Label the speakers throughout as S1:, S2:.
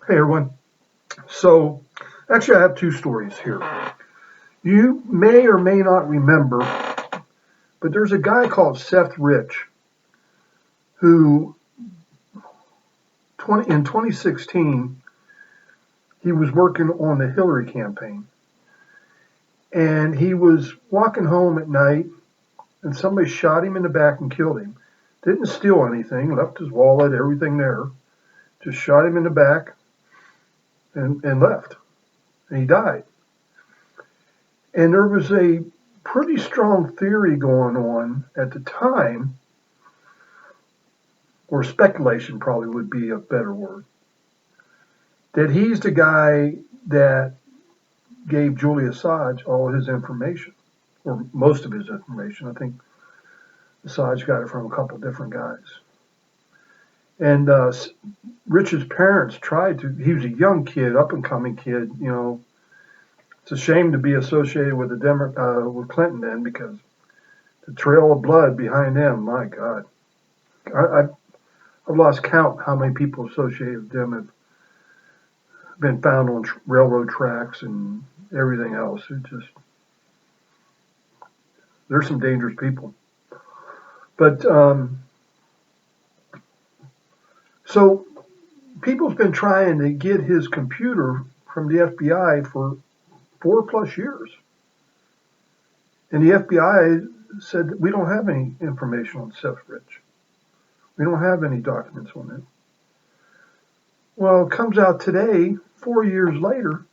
S1: Hey everyone. So, actually, I have two stories here. You may or may not remember, but there's a guy called Seth Rich who, in 2016, he was working on the Hillary campaign, and he was walking home at night, and somebody shot him in the back and killed him. Didn't steal anything, left his wallet, everything there. Just shot him in the back and left, and he died. And there was a pretty strong theory going on at the time, or speculation probably would be a better word, that he's the guy that gave Julia Assange all his information, or most of his information. I think Assange got it from a couple different guys. And Rich's parents tried to, he was a young kid, up and coming kid, you know. It's a shame to be associated with with Clinton then, because the trail of blood behind them, my God. I, I've lost count how many people associated with them have been found on railroad tracks and everything else. It just, there's some dangerous people. But so people's been trying to get his computer from the FBI for 4+ years. And the FBI said that we don't have any information on Seth Rich. We don't have any documents on him. Well, it comes out today, 4 years later,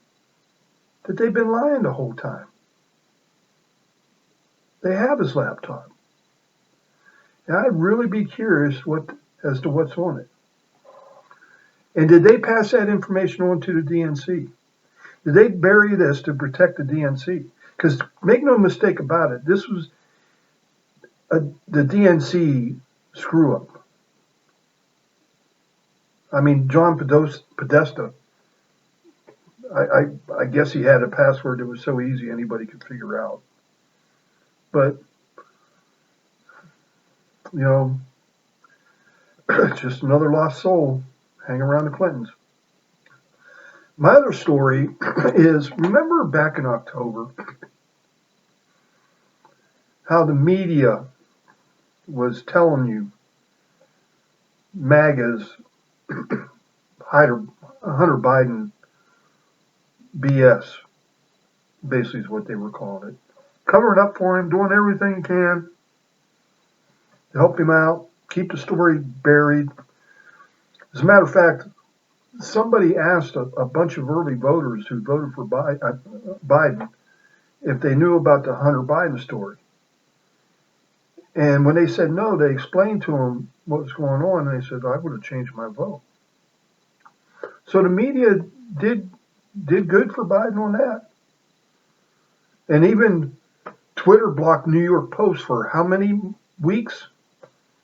S1: that they've been lying the whole time. They have his laptop. And I'd really be curious as to what's on it. And did they pass that information on to the DNC? Did they bury this to protect the DNC? Because make no mistake about it, this was the DNC screw up. I mean, John Podesta, I guess he had a password that was so easy anybody could figure out. But, you know, just another lost soul hanging around the Clintons. My other story is, remember back in October how the media was telling you MAGA's Hunter Biden BS, basically is what they were calling it. Covering up for him, doing everything you can to help him out, keep the story buried. As a matter of fact, somebody asked a bunch of early voters who voted for Biden if they knew about the Hunter Biden story. And when they said no, they explained to them what was going on, and they said, I would have changed my vote. So the media did good for Biden on that. And even Twitter blocked New York Post for how many weeks?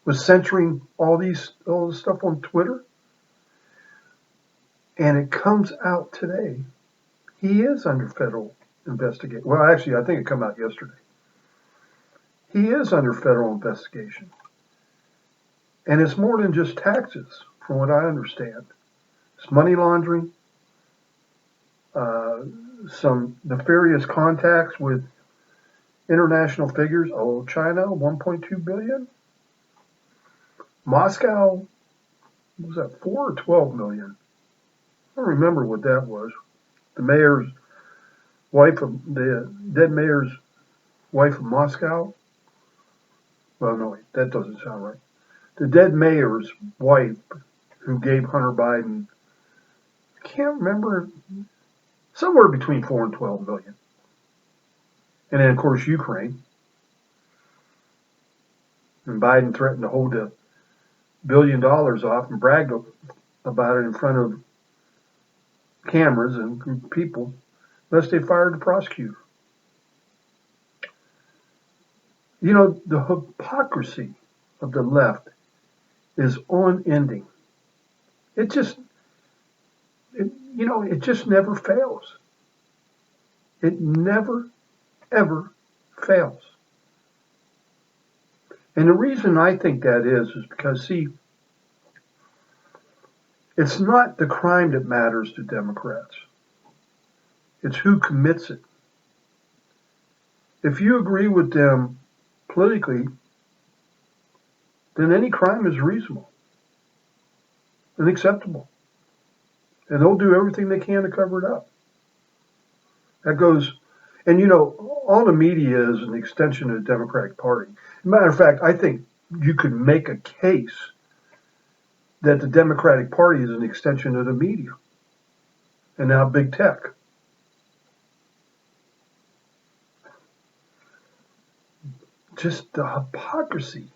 S1: Was censoring all this stuff on Twitter. And it comes out today. He is under federal investigation. Well, actually, I think it came out yesterday. He is under federal investigation. And it's more than just taxes, from what I understand. It's money laundering, some nefarious contacts with international figures. Oh, China, 1.2 billion. Moscow, was that 4 or 12 million? I don't remember what that was. The mayor's wife, the dead mayor's wife of Moscow. Well, no, that doesn't sound right. The dead mayor's wife who gave Hunter Biden, I can't remember, somewhere between 4 and 12 million. And then, of course, Ukraine. And Biden threatened to hold $1 billion off and bragged about it in front of cameras and people, unless they fired the prosecutor. You know, the hypocrisy of the left is unending. It just, it just never fails. It never, ever fails. And the reason I think that is because, see, It's not the crime that matters to Democrats. It's who commits it. If you agree with them politically, then any crime is reasonable and acceptable. And they'll do everything they can to cover it up. That goes, and all the media is an extension of the Democratic Party. Matter of fact, I think you could make a case that the Democratic Party is an extension of the media and now big tech. Just the hypocrisy.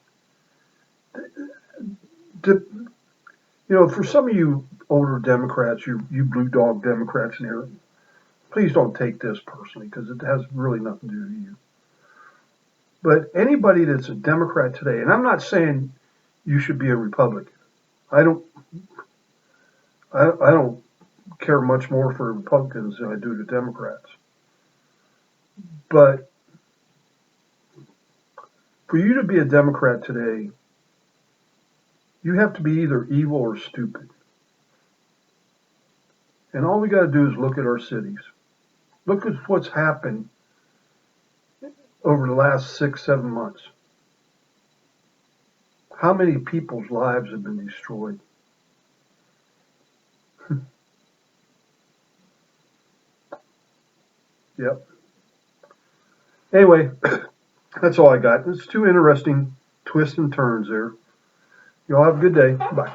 S1: For some of you older Democrats, you blue dog Democrats in here, please don't take this personally because it has really nothing to do with you. But anybody that's a Democrat today, and I'm not saying you should be a Republican. I don't care much more for Republicans than I do to Democrats. But for you to be a Democrat today, you have to be either evil or stupid. And all we got to do is look at our cities. Look at what's happened over the last 6-7 months. How many people's lives have been destroyed? Yep. Anyway, that's all I got. It's two interesting twists and turns there. Y'all have a good day. Bye.